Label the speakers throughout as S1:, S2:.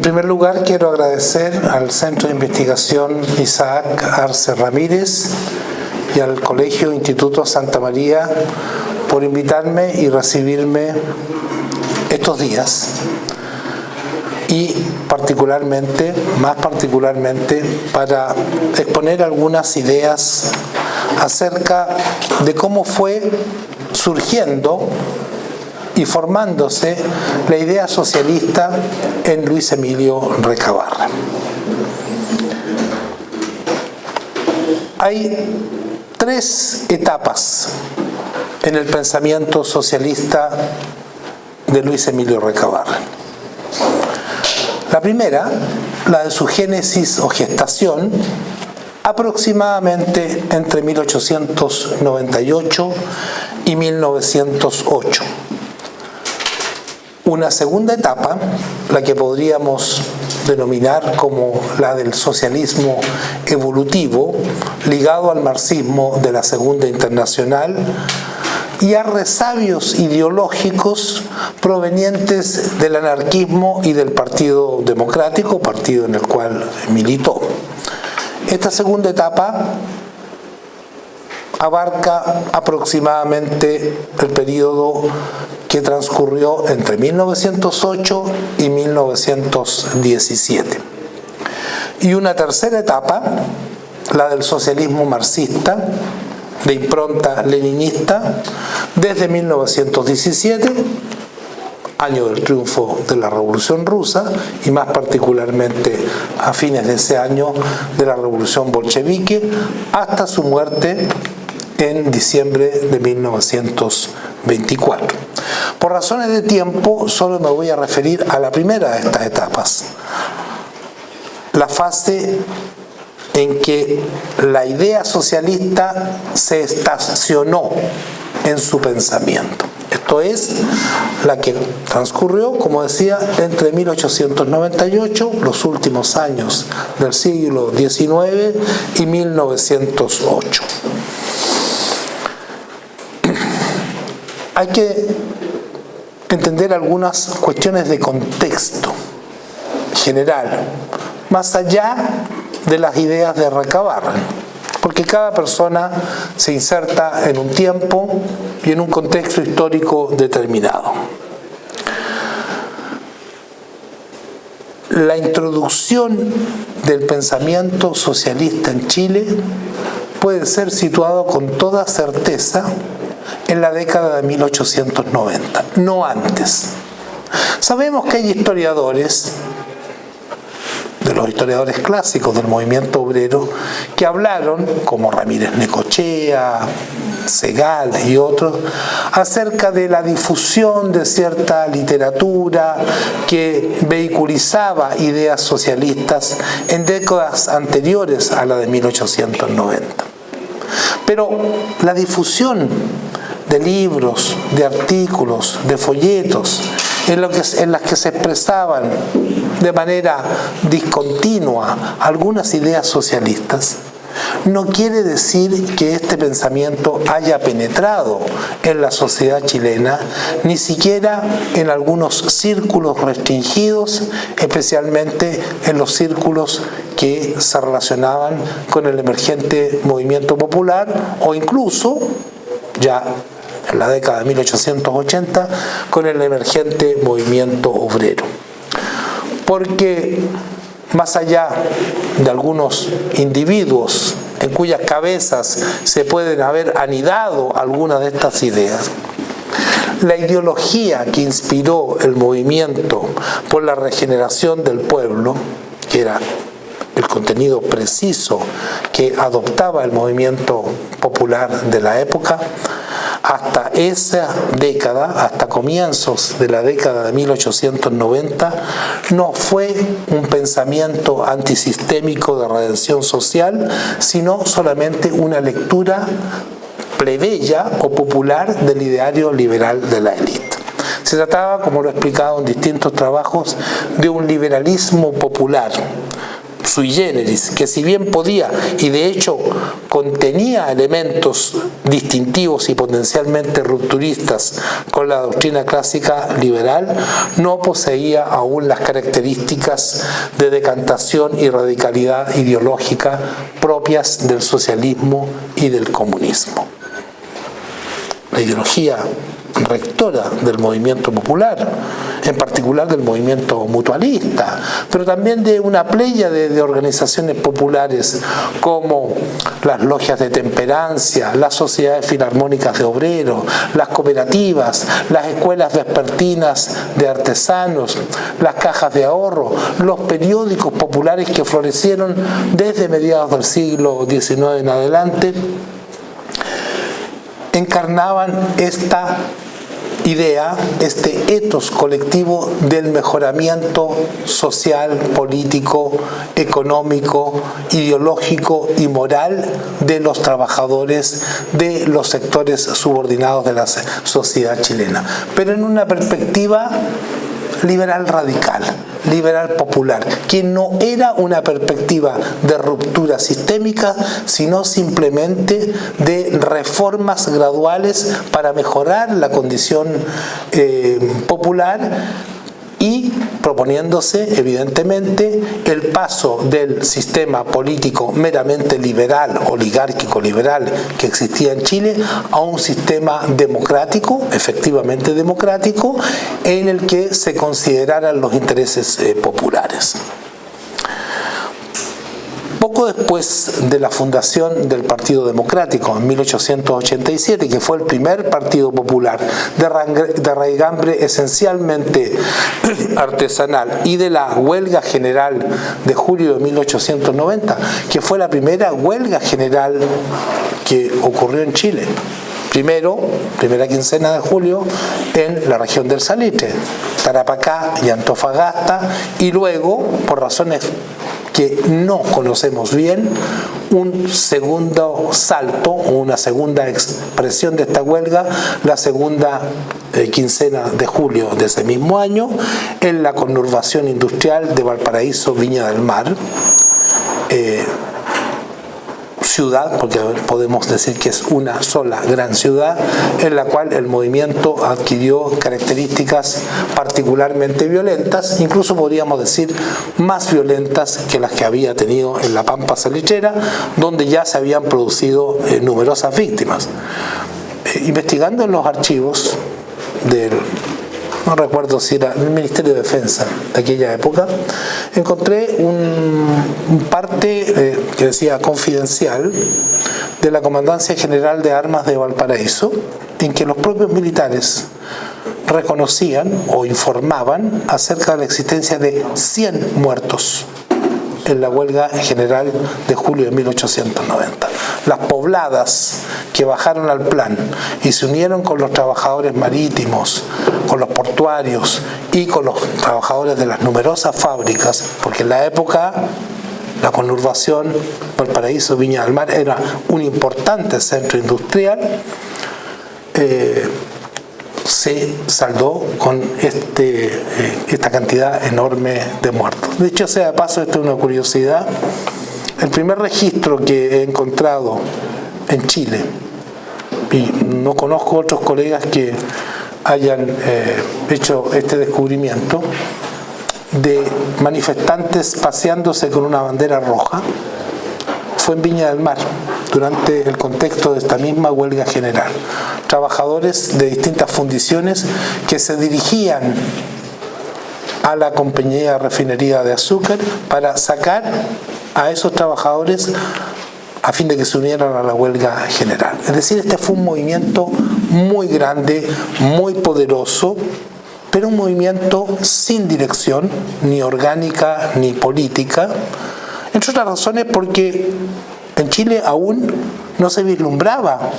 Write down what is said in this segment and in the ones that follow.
S1: primer lugar, quiero agradecer al Centro de Investigación Isaac Arce Ramírez y al Colegio Instituto Santa María por invitarme y recibirme estos días, y más particularmente para exponer algunas ideas acerca de cómo fue surgiendo y formándose la idea socialista en Luis Emilio Recabarren. Hay tres etapas en el pensamiento socialista de Luis Emilio Recabarren. La primera, la de su génesis o gestación, aproximadamente entre 1898 y 1908. Una segunda etapa, la que podríamos denominar como la del socialismo evolutivo, ligado al marxismo de la Segunda Internacional y a resabios ideológicos provenientes del anarquismo y del Partido Democrático, partido en el cual militó. Esta segunda etapa abarca aproximadamente el periodo que transcurrió entre 1908 y 1917. Y una tercera etapa, la del socialismo marxista, de impronta leninista, desde 1917, año del triunfo de la Revolución Rusa, y más particularmente a fines de ese año de la Revolución Bolchevique, hasta su muerte en diciembre de 1924. Por razones de tiempo, solo me voy a referir a la primera de estas etapas, la fase en que la idea socialista se estacionó en su pensamiento. Esto es, la que transcurrió, como decía, entre 1898, los últimos años del siglo XIX, y 1908. Hay que entender algunas cuestiones de contexto general, más allá de las ideas de Recabarren, porque cada persona se inserta en un tiempo y en un contexto histórico determinado. La introducción del pensamiento socialista en Chile puede ser situado con toda certeza en la década de 1890, no antes. Sabemos que hay historiadores, de los historiadores clásicos del movimiento obrero, que hablaron, como Ramírez Necochea, Segal y otros, acerca de la difusión de cierta literatura que vehiculizaba ideas socialistas en décadas anteriores a la de 1890. Pero la difusión de libros, de artículos, de folletos, en las que se expresaban de manera discontinua algunas ideas socialistas, no quiere decir que este pensamiento haya penetrado en la sociedad chilena, ni siquiera en algunos círculos restringidos, especialmente en los círculos que se relacionaban con el emergente movimiento popular, o incluso, ya en la década de 1880, con el emergente movimiento obrero. Porque más allá de algunos individuos en cuyas cabezas se pueden haber anidado algunas de estas ideas, la ideología que inspiró el movimiento por la regeneración del pueblo, que era el contenido preciso que adoptaba el movimiento popular de la época, hasta esa década, hasta comienzos de la década de 1890, no fue un pensamiento antisistémico de redención social, sino solamente una lectura plebeya o popular del ideario liberal de la élite. Se trataba, como lo he explicado en distintos trabajos, de un liberalismo popular, sui generis, que si bien podía y de hecho contenía elementos distintivos y potencialmente rupturistas con la doctrina clásica liberal, no poseía aún las características de decantación y radicalidad ideológica propias del socialismo y del comunismo. La ideología rectora del movimiento popular, en particular del movimiento mutualista, pero también de una pléyade de organizaciones populares como las logias de temperancia, las sociedades filarmónicas de obreros, las cooperativas, las escuelas vespertinas de artesanos, las cajas de ahorro, los periódicos populares que florecieron desde mediados del siglo XIX en adelante, encarnaban esta idea, este ethos colectivo del mejoramiento social, político, económico, ideológico y moral de los trabajadores de los sectores subordinados de la sociedad chilena, pero en una perspectiva liberal radical, liberal popular, que no era una perspectiva de ruptura sistémica, sino simplemente de reformas graduales para mejorar la condición popular, y proponiéndose evidentemente el paso del sistema político meramente liberal, oligárquico liberal que existía en Chile, a un sistema democrático, efectivamente democrático, en el que se consideraran los intereses populares. Poco después de la fundación del Partido Democrático, en 1887, que fue el primer partido popular de raigambre esencialmente artesanal, y de la huelga general de julio de 1890, que fue la primera huelga general que ocurrió en Chile. Primera quincena de julio en la región del Salitre, Tarapacá y Antofagasta, y luego, por razones que no conocemos bien, un segundo salto, una segunda expresión de esta huelga, la segunda quincena de julio de ese mismo año, en la conurbación industrial de Valparaíso, Viña del Mar, ciudad, porque podemos decir que es una sola gran ciudad, en la cual el movimiento adquirió características particularmente violentas, incluso podríamos decir más violentas que las que había tenido en la Pampa Salitrera, donde ya se habían producido numerosas víctimas. Investigando en los archivos del, no recuerdo si era el Ministerio de Defensa de aquella época, encontré un parte que decía confidencial de la Comandancia General de Armas de Valparaíso, en que los propios militares reconocían o informaban acerca de la existencia de 100 muertos en la huelga general de julio de 1890. Las pobladas que bajaron al plan y se unieron con los trabajadores marítimos, con los portuarios y con los trabajadores de las numerosas fábricas, porque en la época la conurbación Valparaíso, Viña del Mar era un importante centro industrial, se saldó con esta cantidad enorme de muertos. De hecho, sea de paso, esto es una curiosidad, el primer registro que he encontrado en Chile, y no conozco otros colegas que hayan hecho este descubrimiento, de manifestantes paseándose con una bandera roja, fue en Viña del Mar, durante el contexto de esta misma huelga general. Trabajadores de distintas fundiciones que se dirigían a la compañía de refinería de azúcar para sacar a esos trabajadores a fin de que se unieran a la huelga general. Es decir, este fue un movimiento muy grande, muy poderoso, pero un movimiento sin dirección, ni orgánica ni política, entre otras razones porque en Chile aún no se vislumbraba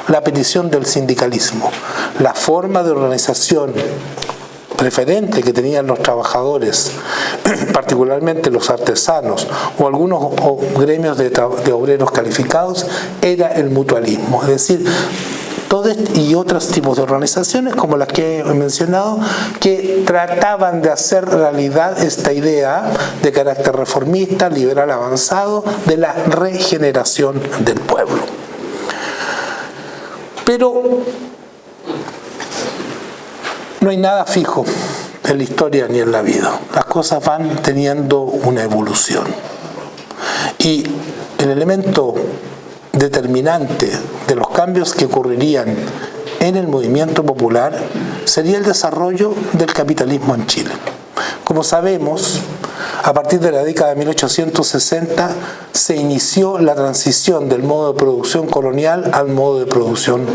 S1: la petición del sindicalismo. La forma de organización preferente que tenían los trabajadores, particularmente los artesanos o algunos gremios de obreros calificados, era el mutualismo. Es decir, y otros tipos de organizaciones como las que he mencionado, que trataban de hacer realidad esta idea de carácter reformista, liberal avanzado, de la regeneración del pueblo. Pero no hay nada fijo en la historia ni en la vida. Las cosas van teniendo una evolución. Y el elemento determinante de los cambios que ocurrirían en el movimiento popular sería el desarrollo del capitalismo en Chile. Como sabemos, a partir de la década de 1860 se inició la transición del modo de producción colonial al modo de producción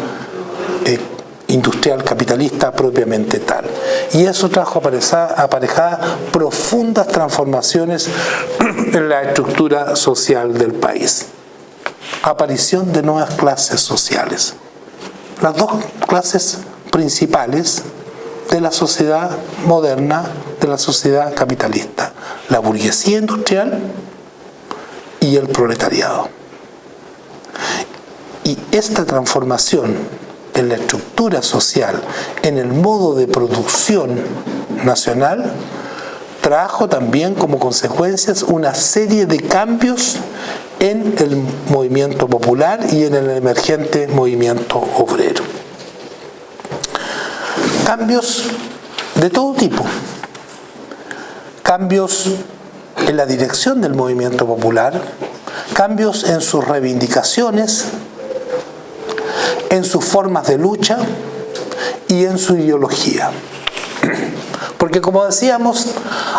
S1: industrial capitalista propiamente tal. Y eso trajo aparejadas profundas transformaciones en la estructura social del país. Aparición de nuevas clases sociales. Las dos clases principales de la sociedad moderna, de la sociedad capitalista. La burguesía industrial y el proletariado. Y esta transformación en la estructura social, en el modo de producción nacional, trajo también como consecuencias una serie de cambios en el movimiento popular y en el emergente movimiento obrero. Cambios de todo tipo. Cambios en la dirección del movimiento popular, cambios en sus reivindicaciones, en sus formas de lucha y en su ideología. Porque como decíamos,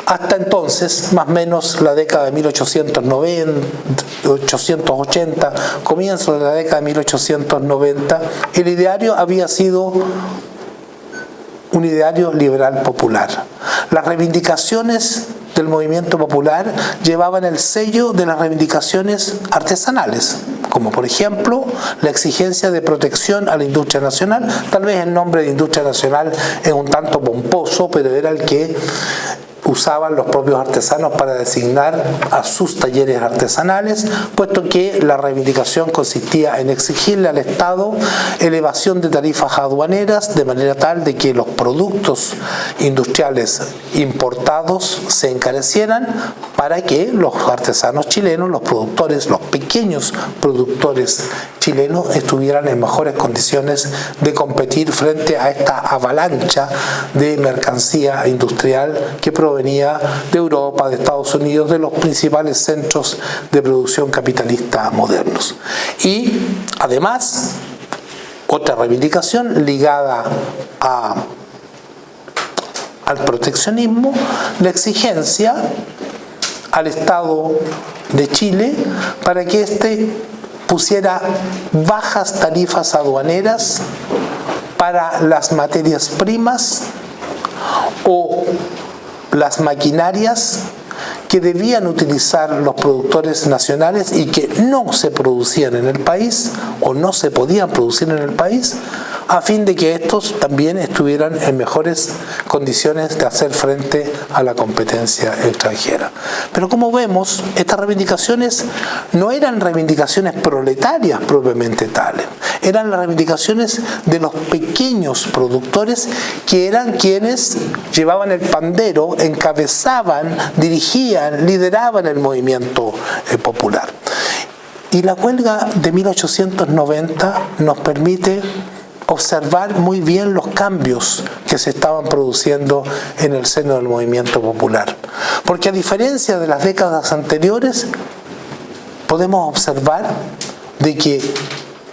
S1: hasta entonces, más o menos la década de 1880, comienzo de la década de 1890, el ideario había sido un ideario liberal popular. Las reivindicaciones del movimiento popular llevaban el sello de las reivindicaciones artesanales, como por ejemplo la exigencia de protección a la industria nacional. Tal vez el nombre de industria nacional es un tanto pomposo, pero era el que usaban los propios artesanos para designar a sus talleres artesanales, puesto que la reivindicación consistía en exigirle al Estado elevación de tarifas aduaneras de manera tal de que los productos industriales importados se encarecieran para que los artesanos chilenos, los productores, los pequeños productores chilenos estuvieran en mejores condiciones de competir frente a esta avalancha de mercancía industrial que provenía de Europa, de Estados Unidos, de los principales centros de producción capitalista modernos. Y además, otra reivindicación ligada al proteccionismo, la exigencia al Estado de Chile para que éste pusiera bajas tarifas aduaneras para las materias primas o las maquinarias que debían utilizar los productores nacionales y que no se producían en el país o no se podían producir en el país, a fin de que estos también estuvieran en mejores condiciones de hacer frente a la competencia extranjera. Pero como vemos, estas reivindicaciones no eran reivindicaciones proletarias propiamente tales, eran las reivindicaciones de los pequeños productores que eran quienes llevaban el pandero, encabezaban, dirigían, lideraban el movimiento popular. Y la huelga de 1890 nos permite observar muy bien los cambios que se estaban produciendo en el seno del movimiento popular. Porque a diferencia de las décadas anteriores, podemos observar de que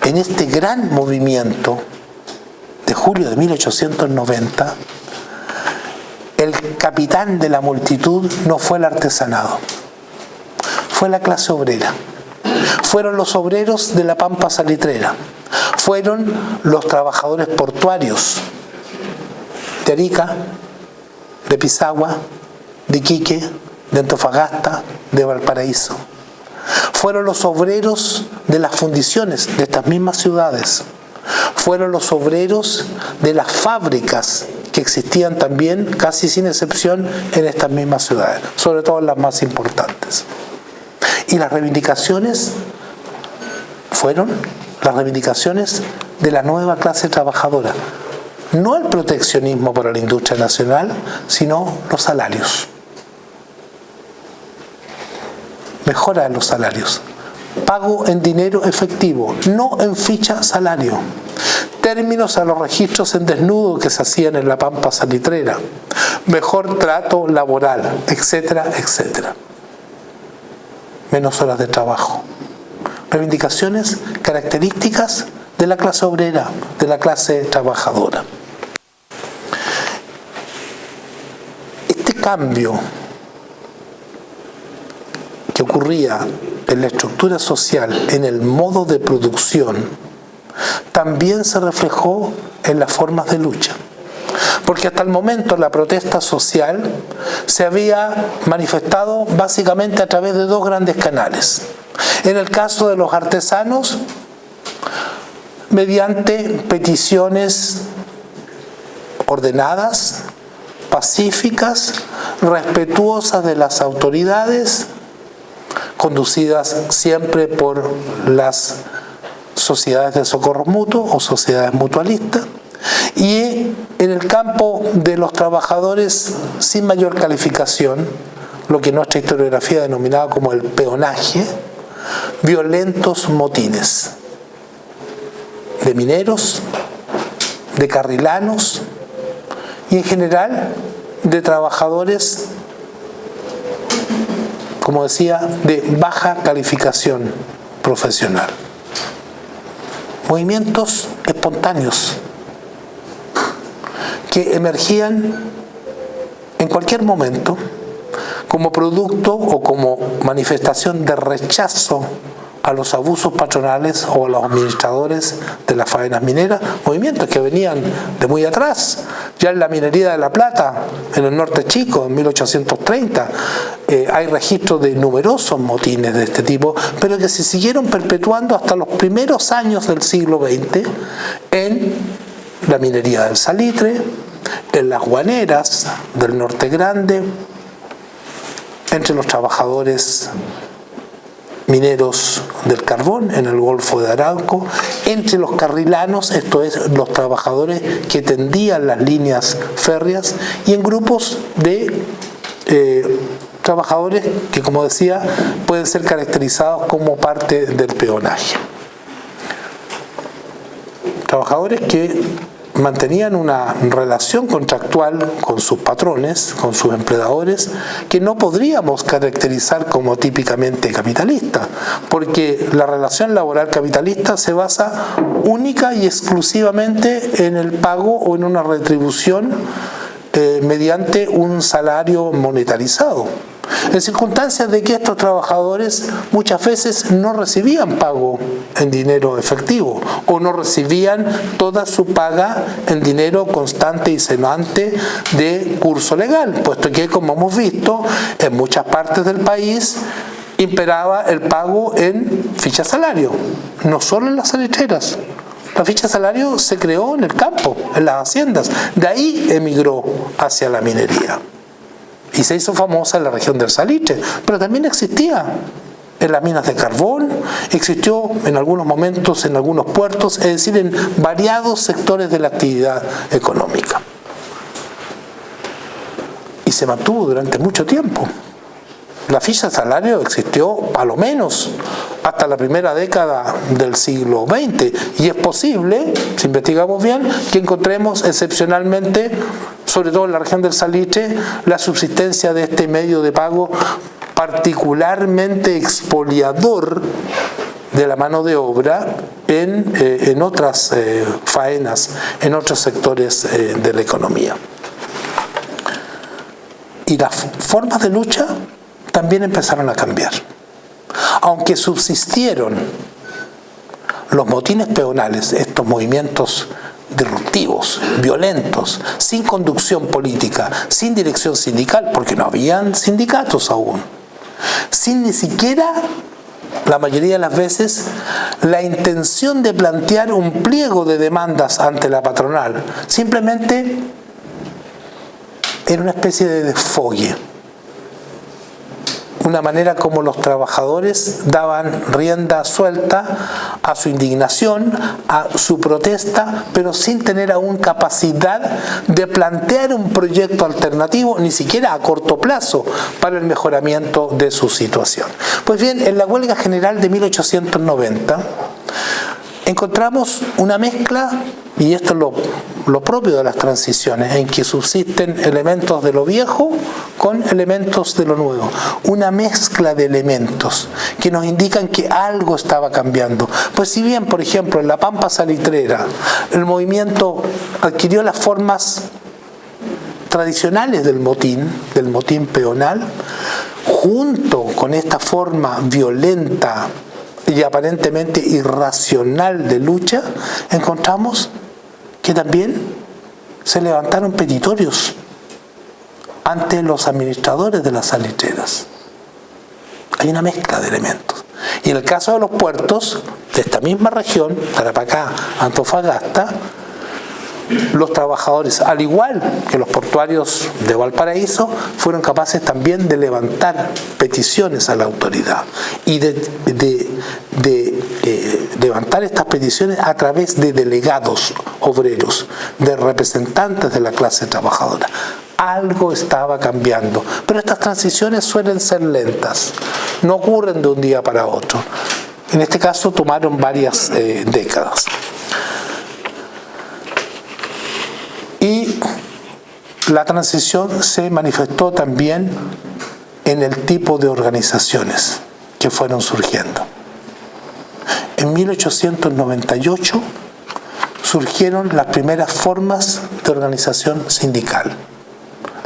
S1: en este gran movimiento de julio de 1890, el capitán de la multitud no fue el artesanado, fue la clase obrera. Fueron los obreros de la Pampa Salitrera, fueron los trabajadores portuarios de Arica, de Pisagua, de Iquique, de Antofagasta, de Valparaíso. Fueron los obreros de las fundiciones de estas mismas ciudades. Fueron los obreros de las fábricas que existían también, casi sin excepción, en estas mismas ciudades, sobre todo en las más importantes. Y las reivindicaciones fueron las reivindicaciones de la nueva clase trabajadora. No el proteccionismo para la industria nacional, sino los salarios. Mejora de los salarios. Pago en dinero efectivo, no en ficha salario. Términos a los registros en desnudo que se hacían en la pampa salitrera. Mejor trato laboral, etcétera, etcétera. Menos horas de trabajo. Reivindicaciones características de la clase obrera, de la clase trabajadora. Este cambio que ocurría en la estructura social, en el modo de producción, también se reflejó en las formas de lucha. Porque hasta el momento la protesta social se había manifestado básicamente a través de dos grandes canales. En el caso de los artesanos, mediante peticiones ordenadas, pacíficas, respetuosas de las autoridades, conducidas siempre por las sociedades de socorro mutuo o sociedades mutualistas, y en el campo de los trabajadores sin mayor calificación, lo que nuestra historiografía denominaba como el peonaje, violentos motines de mineros, de carrilanos y en general de trabajadores, como decía, de baja calificación profesional. Movimientos espontáneos que emergían en cualquier momento como producto o como manifestación de rechazo a los abusos patronales o a los administradores de las faenas mineras, movimientos que venían de muy atrás. Ya en la minería de La Plata, en el norte chico, en 1830, hay registros de numerosos motines de este tipo, pero que se siguieron perpetuando hasta los primeros años del siglo XX en la minería del salitre, en las guaneras del Norte Grande, entre los trabajadores mineros del carbón en el Golfo de Arauco, entre los carrilanos, esto es, los trabajadores que tendían las líneas férreas, y en grupos de trabajadores que, como decía, pueden ser caracterizados como parte del peonaje. Trabajadores que mantenían una relación contractual con sus patrones, con sus empleadores, que no podríamos caracterizar como típicamente capitalista, porque la relación laboral capitalista se basa única y exclusivamente en el pago o en una retribución mediante un salario monetarizado. En circunstancias de que estos trabajadores muchas veces no recibían pago en dinero efectivo o no recibían toda su paga en dinero constante y cenante de curso legal, puesto que, como hemos visto, en muchas partes del país imperaba el pago en ficha salario, no solo en las salitreras. La ficha salario se creó en el campo, en las haciendas, de ahí emigró hacia la minería. Y se hizo famosa en la región del salitre, pero también existía en las minas de carbón, existió en algunos momentos en algunos puertos, es decir, en variados sectores de la actividad económica. Y se mantuvo durante mucho tiempo. La ficha salario existió a lo menos hasta la primera década del siglo XX, y es posible, si investigamos bien, que encontremos excepcionalmente, sobre todo en la región del salitre, la subsistencia de este medio de pago particularmente expoliador de la mano de obra en otras faenas, en otros sectores de la economía. Y las formas de lucha también empezaron a cambiar. Aunque subsistieron los motines peonales, estos movimientos disruptivos, violentos, sin conducción política, sin dirección sindical, porque no habían sindicatos aún, sin ni siquiera, la mayoría de las veces, la intención de plantear un pliego de demandas ante la patronal. Simplemente era una especie de desfogue, una manera como los trabajadores daban rienda suelta a su indignación, a su protesta, pero sin tener aún capacidad de plantear un proyecto alternativo, ni siquiera a corto plazo, para el mejoramiento de su situación. Pues bien, en la huelga general de 1890 encontramos una mezcla, y esto es lo propio de las transiciones, en que subsisten elementos de lo viejo con elementos de lo nuevo. Una mezcla de elementos que nos indican que algo estaba cambiando. Pues si bien, por ejemplo, en la Pampa Salitrera el movimiento adquirió las formas tradicionales del motín peonal, junto con esta forma violenta y aparentemente irracional de lucha, encontramos que también se levantaron petitorios ante los administradores de las salitreras. Hay una mezcla de elementos. Y en el caso de los puertos de esta misma región, Tarapacá, Antofagasta, los trabajadores, al igual que los portuarios de Valparaíso, fueron capaces también de levantar peticiones a la autoridad y de levantar estas peticiones a través de delegados obreros, de representantes de la clase trabajadora. Algo estaba cambiando, pero estas transiciones suelen ser lentas, no ocurren de un día para otro. En este caso tomaron varias décadas. Y la transición se manifestó también en el tipo de organizaciones que fueron surgiendo. En 1898 surgieron las primeras formas de organización sindical,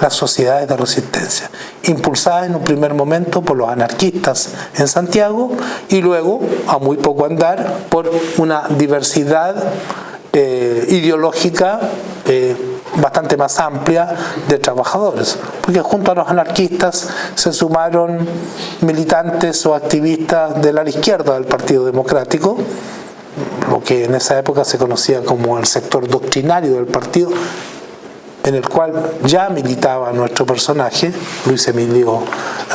S1: las sociedades de resistencia, impulsadas en un primer momento por los anarquistas en Santiago y luego, a muy poco andar, por una diversidad ideológica bastante más amplia de trabajadores, porque junto a los anarquistas se sumaron militantes o activistas del ala izquierda del Partido Democrático, lo que en esa época se conocía como el sector doctrinario del partido, en el cual ya militaba nuestro personaje, Luis Emilio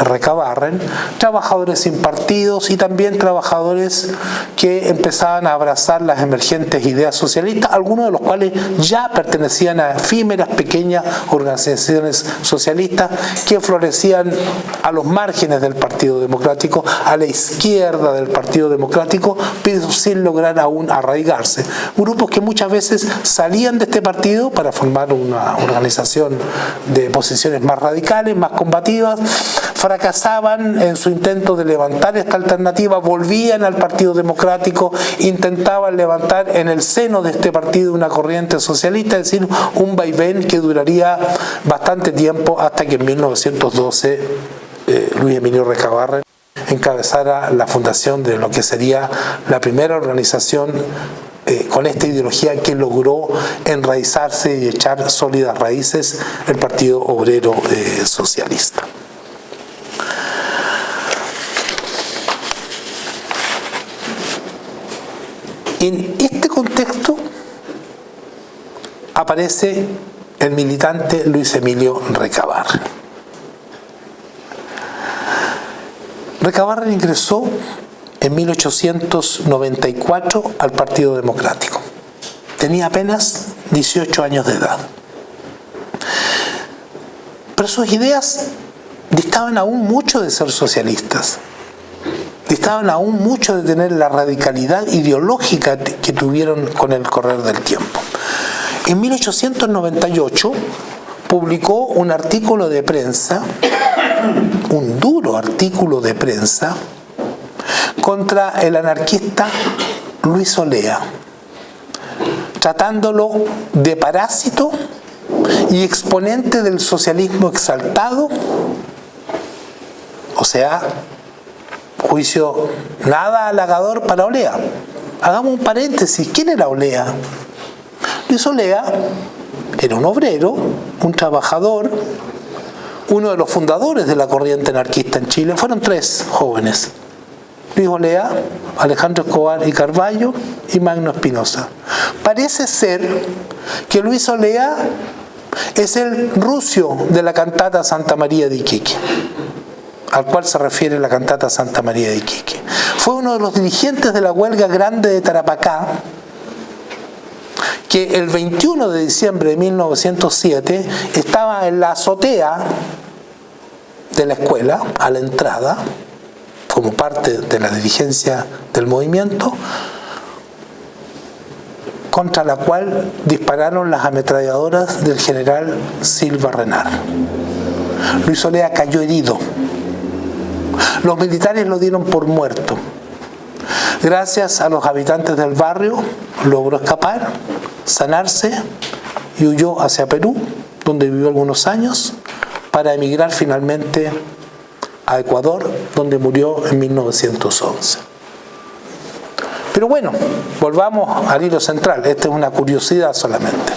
S1: Recabarren, trabajadores sin partidos y también trabajadores que empezaban a abrazar las emergentes ideas socialistas, algunos de los cuales ya pertenecían a efímeras, pequeñas organizaciones socialistas que florecían a los márgenes del Partido Democrático, a la izquierda del Partido Democrático, pero sin lograr aún arraigarse. Grupos que muchas veces salían de este partido para formar una organización de posiciones más radicales, más combativas, fracasaban en su intento de levantar esta alternativa, volvían al Partido Democrático, intentaban levantar en el seno de este partido una corriente socialista, es decir, un vaivén que duraría bastante tiempo hasta que en 1912 Luis Emilio Recabarren encabezara la fundación de lo que sería la primera organización con esta ideología que logró enraizarse y echar sólidas raíces el Partido Obrero Socialista. En este contexto aparece el militante Luis Emilio Recabarren. Recabarren ingresó en 1894 al Partido Democrático. Tenía apenas 18 años de edad. Pero sus ideas distaban aún mucho de ser socialistas. Distaban aún mucho de tener la radicalidad ideológica que tuvieron con el correr del tiempo. En 1898 publicó un artículo de prensa, un duro artículo de prensa, contra el anarquista Luis Olea, tratándolo de parásito y exponente del socialismo exaltado, o sea, juicio nada halagador para Olea. Hagamos un paréntesis, ¿quién era Olea? Luis Olea era un obrero, un trabajador, uno de los fundadores de la corriente anarquista en Chile. Fueron tres jóvenes: Luis Olea, Alejandro Escobar y Carballo y Magno Espinosa. Parece ser que Luis Olea es el rucio de la cantata Santa María de Iquique. al cual se refiere la cantata Santa María de Iquique. Fue uno de los dirigentes de la huelga grande de Tarapacá, que el 21 de diciembre de 1907 estaba en la azotea de la escuela, a la entrada, como parte de la dirigencia del movimiento, contra la cual dispararon las ametralladoras del general Silva Renard. Luis Olea cayó herido. Los militares lo dieron por muerto. Gracias a los habitantes del barrio, logró escapar, sanarse y huyó hacia Perú, donde vivió algunos años, para emigrar finalmente a Ecuador, donde murió en 1911. Pero bueno, volvamos al hilo central. Esta es una curiosidad solamente.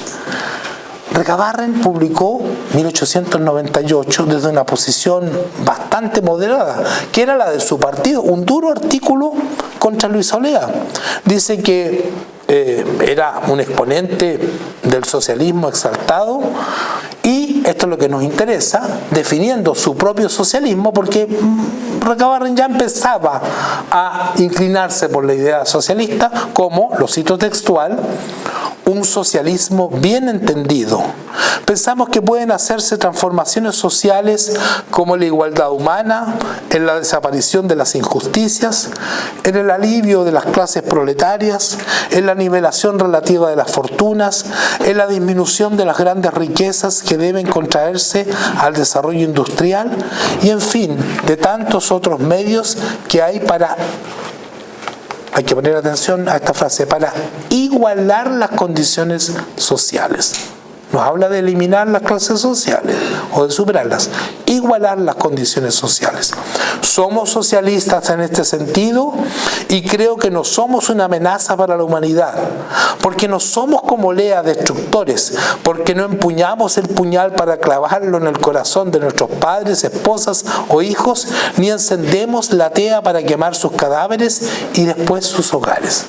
S1: Recabarren publicó en 1898 desde una posición bastante moderada, que era la de su partido, un duro artículo contra Luis Olea. Dice que era un exponente del socialismo exaltado y esto es lo que nos interesa, definiendo su propio socialismo, porque Recabarren ya empezaba a inclinarse por la idea socialista como, lo cito textual, un socialismo bien entendido. Pensamos que pueden hacerse transformaciones sociales como la igualdad humana, en la desaparición de las injusticias, en el alivio de las clases proletarias, en la nivelación relativa de las fortunas, en la disminución de las grandes riquezas que deben contraerse al desarrollo industrial y, en fin, de tantos otros medios que hay para... Hay que poner atención a esta frase, para igualar las condiciones sociales. Nos habla de eliminar las clases sociales o de superarlas, igualar las condiciones sociales. Somos socialistas en este sentido y creo que no somos una amenaza para la humanidad, porque no somos como Olea destructores, porque no empuñamos el puñal para clavarlo en el corazón de nuestros padres, esposas o hijos, ni encendemos la tea para quemar sus cadáveres y después sus hogares.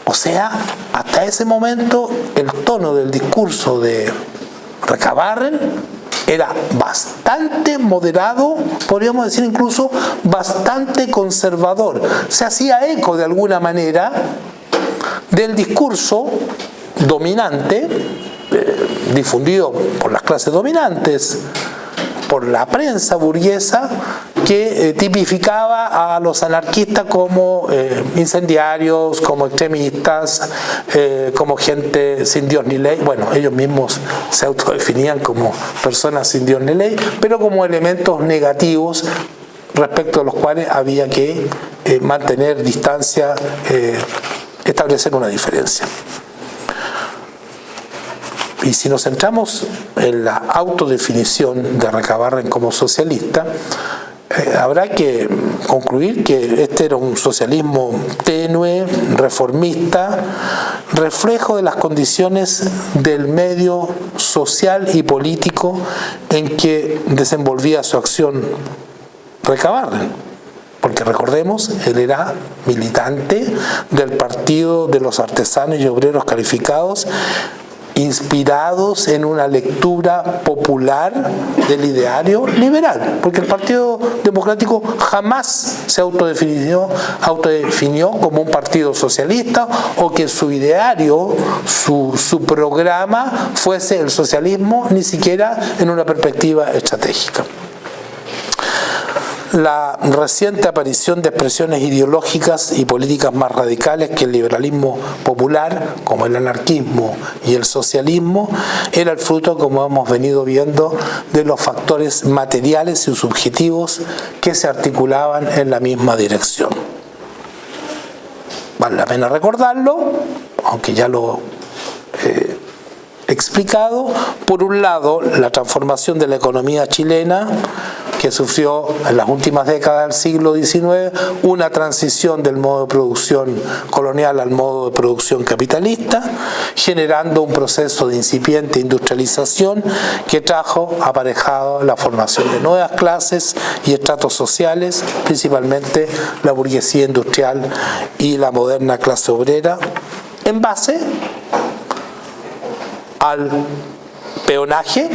S1: O sea, hasta ese momento el tono del discurso de Recabarren era bastante moderado, podríamos decir incluso bastante conservador. Se hacía eco de alguna manera del discurso dominante, difundido por las clases dominantes, por la prensa burguesa, que tipificaba a los anarquistas como incendiarios, como extremistas, como gente sin Dios ni ley. Bueno, ellos mismos se autodefinían como personas sin Dios ni ley, pero como elementos negativos respecto a los cuales había que mantener distancia, establecer una diferencia. Y si nos centramos en la autodefinición de Recabarren como socialista, habrá que concluir que este era un socialismo tenue, reformista, reflejo de las condiciones del medio social y político en que desenvolvía su acción Recabarren. Porque recordemos, él era militante del Partido de los Artesanos y Obreros Calificados, inspirados en una lectura popular del ideario liberal, porque el Partido Democrático jamás se autodefinió como un partido socialista o que su ideario, su programa fuese el socialismo, ni siquiera en una perspectiva estratégica. La reciente aparición de expresiones ideológicas y políticas más radicales que el liberalismo popular, como el anarquismo y el socialismo, era el fruto, como hemos venido viendo, de los factores materiales y subjetivos que se articulaban en la misma dirección. Vale la pena recordarlo, aunque ya lo explicado. Por un lado, la transformación de la economía chilena, que sufrió en las últimas décadas del siglo XIX una transición del modo de producción colonial al modo de producción capitalista, generando un proceso de incipiente industrialización que trajo aparejado la formación de nuevas clases y estratos sociales, principalmente la burguesía industrial y la moderna clase obrera, en base al peonaje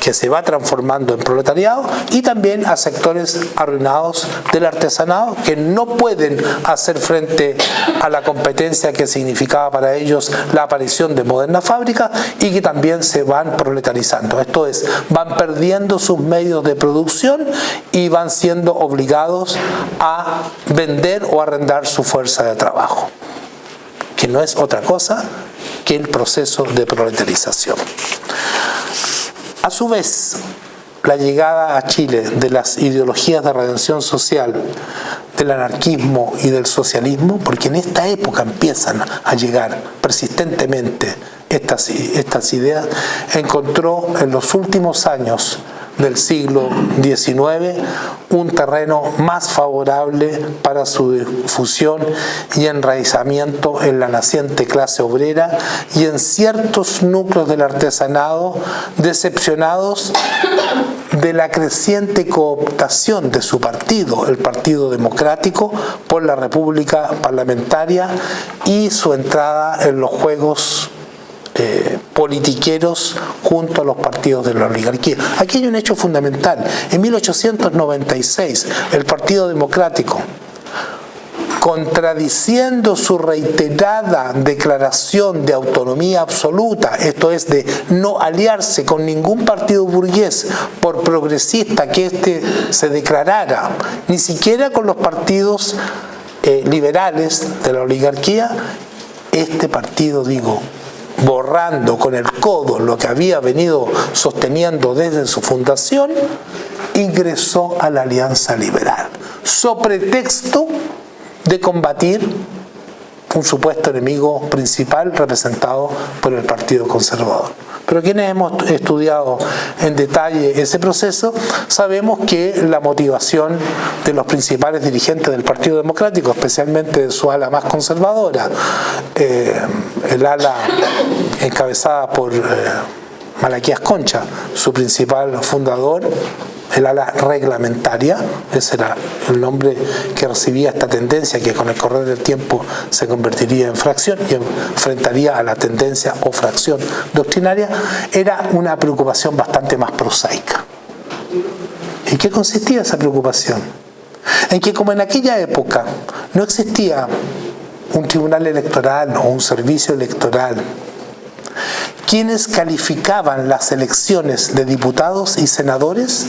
S1: que se va transformando en proletariado, y también a sectores arruinados del artesanado que no pueden hacer frente a la competencia que significaba para ellos la aparición de modernas fábricas, y que también se van proletarizando. Esto es, van perdiendo sus medios de producción y van siendo obligados a vender o arrendar su fuerza de trabajo, que no es otra cosa que el proceso de proletarización. A su vez, la llegada a Chile de las ideologías de redención social, del anarquismo y del socialismo, porque en esta época empiezan a llegar persistentemente estas ideas, encontró en los últimos años del siglo XIX un terreno más favorable para su difusión y enraizamiento en la naciente clase obrera y en ciertos núcleos del artesanado decepcionados de la creciente cooptación de su partido, el Partido Democrático, por la República Parlamentaria y su entrada en los juegos politiqueros junto a los partidos de la oligarquía. Aquí hay un hecho fundamental. En 1896, el Partido Democrático, contradiciendo su reiterada declaración de autonomía absoluta, esto es, de no aliarse con ningún partido burgués, por progresista que éste se declarara, ni siquiera con los partidos liberales de la oligarquía, este partido, borrando con el codo lo que había venido sosteniendo desde su fundación, ingresó a la Alianza Liberal, so pretexto de combatir un supuesto enemigo principal representado por el Partido Conservador. Pero quienes hemos estudiado en detalle ese proceso, sabemos que la motivación de los principales dirigentes del Partido Democrático, especialmente de su ala más conservadora, el ala encabezada por Malaquías Concha, su principal fundador, el ala reglamentaria, ese era el nombre que recibía esta tendencia que con el correr del tiempo se convertiría en fracción y enfrentaría a la tendencia o fracción doctrinaria, era una preocupación bastante más prosaica. ¿En qué consistía esa preocupación? En que, como en aquella época no existía un tribunal electoral o un servicio electoral, quienes calificaban las elecciones de diputados y senadores,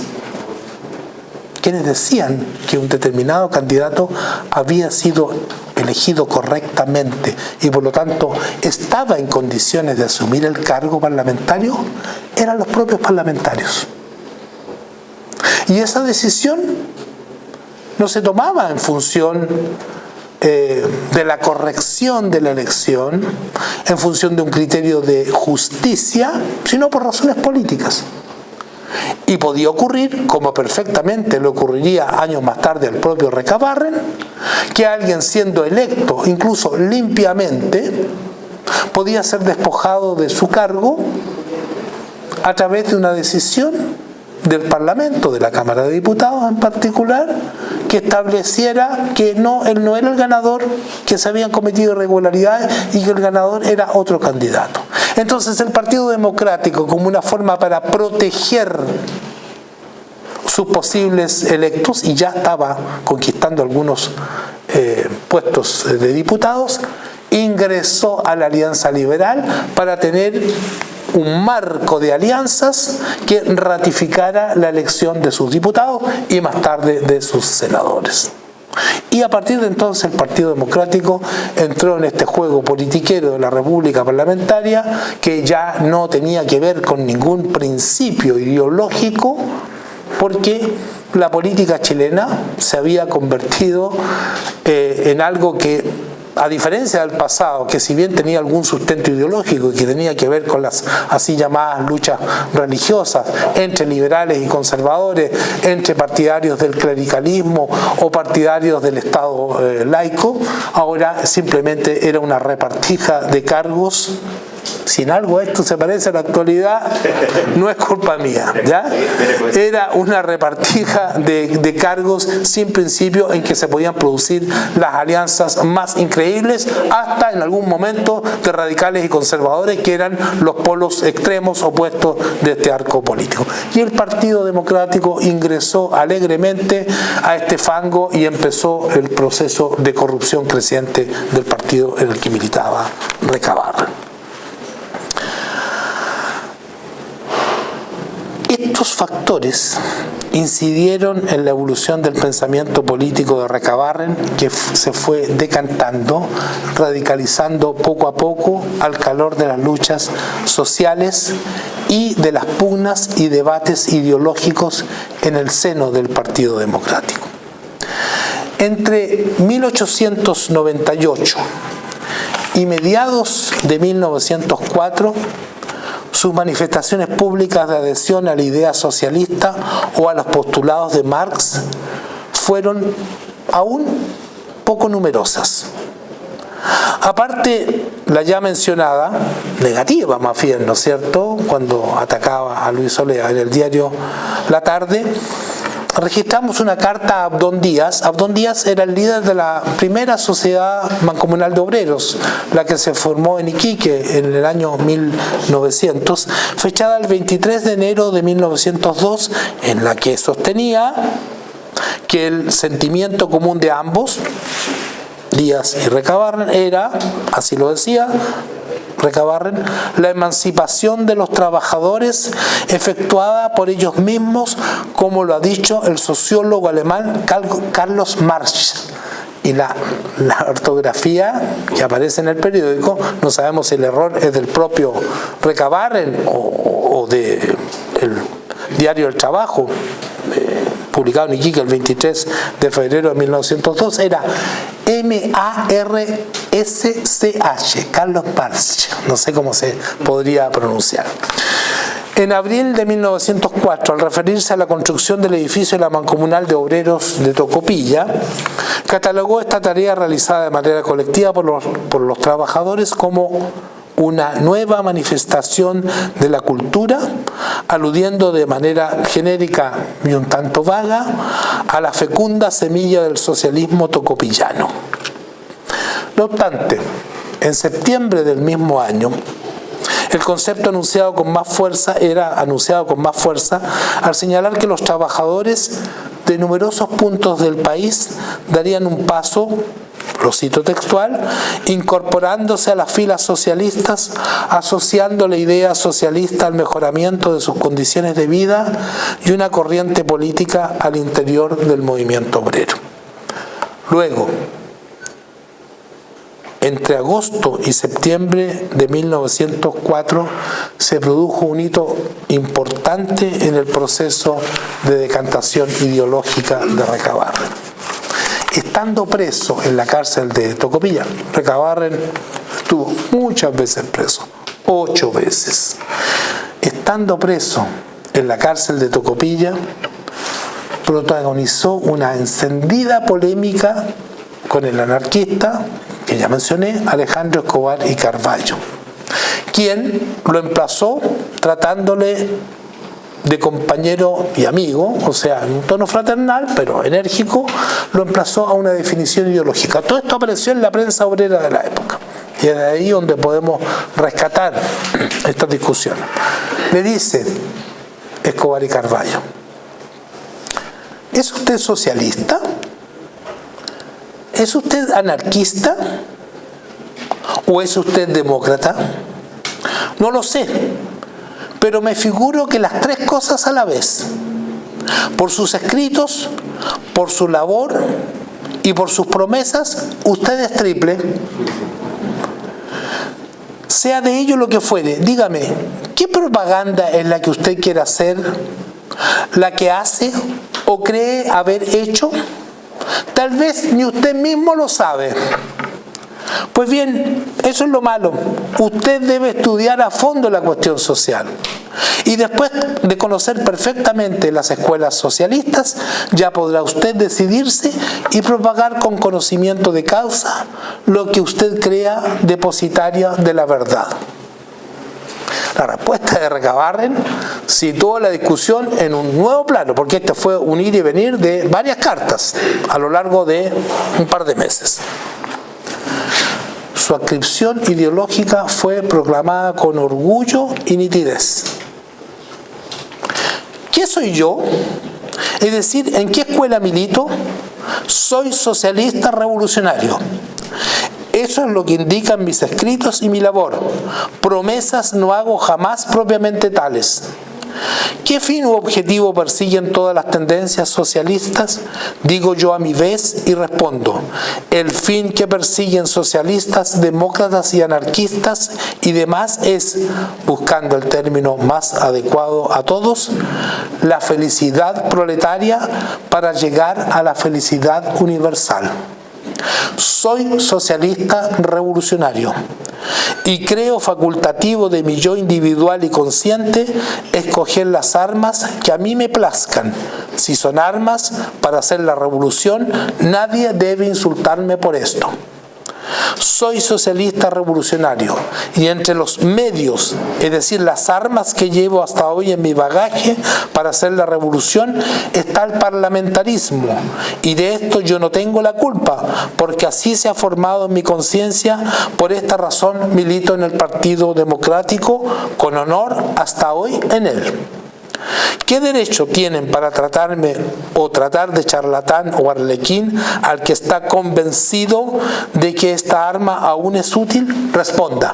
S1: quienes decían que un determinado candidato había sido elegido correctamente y por lo tanto estaba en condiciones de asumir el cargo parlamentario, eran los propios parlamentarios. Y esa decisión no se tomaba en función de la corrección de la elección, en función de un criterio de justicia, sino por razones políticas. Y podía ocurrir, como perfectamente le ocurriría años más tarde al propio Recabarren, que alguien siendo electo, incluso limpiamente, podía ser despojado de su cargo a través de una decisión del Parlamento, de la Cámara de Diputados en particular, que estableciera que él no era el ganador, que se habían cometido irregularidades y que el ganador era otro candidato. Entonces el Partido Democrático, como una forma para proteger sus posibles electos, y ya estaba conquistando algunos puestos de diputados, ingresó a la Alianza Liberal para tener un marco de alianzas que ratificara la elección de sus diputados y más tarde de sus senadores. Y a partir de entonces el Partido Democrático entró en este juego politiquero de la República Parlamentaria, que ya no tenía que ver con ningún principio ideológico, porque la política chilena se había convertido en algo que, a diferencia del pasado, que si bien tenía algún sustento ideológico y que tenía que ver con las así llamadas luchas religiosas entre liberales y conservadores, entre partidarios del clericalismo o partidarios del Estado laico, ahora simplemente era una repartija de cargos si en algo esto se parece a la actualidad, no es culpa mía, ¿ya? Era una repartija de cargos sin principio en que se podían producir las alianzas más increíbles, hasta en algún momento de radicales y conservadores, que eran los polos extremos opuestos de este arco político. Y el Partido Democrático ingresó alegremente a este fango y empezó el proceso de corrupción creciente del partido en el que militaba Recabarren. Estos factores incidieron en la evolución del pensamiento político de Recabarren, que se fue decantando, radicalizando poco a poco al calor de las luchas sociales y de las pugnas y debates ideológicos en el seno del Partido Democrático. Entre 1898 y mediados de 1904, sus manifestaciones públicas de adhesión a la idea socialista o a los postulados de Marx fueron aún poco numerosas. Aparte, la ya mencionada, negativa más bien, ¿no es cierto?, cuando atacaba a Luis Olea en el diario La Tarde, registramos una carta a Abdón Díaz. Abdón Díaz era el líder de la primera sociedad mancomunal de obreros, la que se formó en Iquique en el año 1900, fechada el 23 de enero de 1902, en la que sostenía que el sentimiento común de ambos, Díaz y Recabarren, era, así lo decía Recabarren, la emancipación de los trabajadores efectuada por ellos mismos, como lo ha dicho el sociólogo alemán Carlos Marx. Y la ortografía que aparece en el periódico, no sabemos si el error es del propio Recabarren o del diario El Trabajo, publicado en Iquique el 23 de febrero de 1902, era M-A-R-S-C-H, Carlos Marx, no sé cómo se podría pronunciar. En abril de 1904, al referirse a la construcción del edificio de la Mancomunal de Obreros de Tocopilla, catalogó esta tarea realizada de manera colectiva por los trabajadores como una nueva manifestación de la cultura, aludiendo de manera genérica y un tanto vaga a la fecunda semilla del socialismo tocopillano. No obstante, en septiembre del mismo año, el concepto era anunciado con más fuerza al señalar que los trabajadores de numerosos puntos del país darían un paso, lo cito textual, incorporándose a las filas socialistas, asociando la idea socialista al mejoramiento de sus condiciones de vida y una corriente política al interior del movimiento obrero. Luego, entre agosto y septiembre de 1904 se produjo un hito importante en el proceso de decantación ideológica de Recabarren. Estando preso en la cárcel de Tocopilla, Recabarren estuvo muchas veces preso, 8 veces. Estando preso en la cárcel de Tocopilla, protagonizó una encendida polémica con el anarquista, que ya mencioné, Alejandro Escobar y Carvalho, quien lo emplazó tratándole de compañero y amigo, o sea, en un tono fraternal, pero enérgico, lo emplazó a una definición ideológica. Todo esto apareció en la prensa obrera de la época, y es de ahí donde podemos rescatar esta discusión. Le dice Escobar y Carvalho: ¿es usted socialista? ¿Es usted anarquista? ¿O es usted demócrata? No lo sé, pero me figuro que las tres cosas a la vez. Por sus escritos, por su labor y por sus promesas, usted es triple. Sea de ello lo que fuere, dígame, ¿qué propaganda es la que usted quiere hacer? ¿La que hace o cree haber hecho? Tal vez ni usted mismo lo sabe. Pues bien, eso es lo malo. Usted debe estudiar a fondo la cuestión social. Y después de conocer perfectamente las escuelas socialistas, ya podrá usted decidirse y propagar con conocimiento de causa lo que usted crea depositaria de la verdad. La respuesta de Recabarren situó la discusión en un nuevo plano, porque este fue un ir y venir de varias cartas a lo largo de un par de meses. Su adscripción ideológica fue proclamada con orgullo y nitidez. ¿Qué soy yo? Es decir, ¿en qué escuela milito? Soy socialista revolucionario. Eso es lo que indican mis escritos y mi labor. Promesas no hago jamás propiamente tales. ¿Qué fin u objetivo persiguen todas las tendencias socialistas? Digo yo a mi vez y respondo: el fin que persiguen socialistas, demócratas y anarquistas y demás es, buscando el término más adecuado a todos, la felicidad proletaria para llegar a la felicidad universal. Soy socialista revolucionario y creo facultativo de mi yo individual y consciente escoger las armas que a mí me plazcan. Si son armas para hacer la revolución, nadie debe insultarme por esto. Soy socialista revolucionario y entre los medios, es decir, las armas que llevo hasta hoy en mi bagaje para hacer la revolución, está el parlamentarismo, y de esto yo no tengo la culpa, porque así se ha formado en mi conciencia. Por esta razón milito en el Partido Democrático con honor hasta hoy en él. ¿Qué derecho tienen para tratarme o tratar de charlatán o arlequín al que está convencido de que esta arma aún es útil? Responda.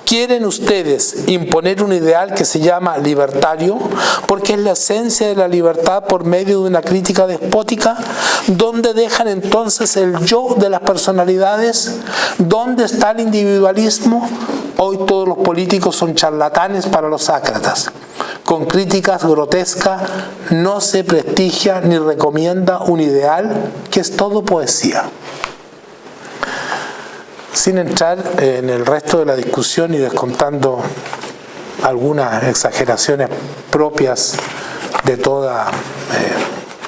S1: ¿Quieren ustedes imponer un ideal que se llama libertario? Porque es la esencia de la libertad por medio de una crítica despótica. ¿Dónde dejan entonces el yo de las personalidades? ¿Dónde está el individualismo? Hoy todos los políticos son charlatanes para los ácratas. Con críticas grotescas no se prestigia ni recomienda un ideal que es todo poesía. Sin entrar en el resto de la discusión y descontando algunas exageraciones propias de toda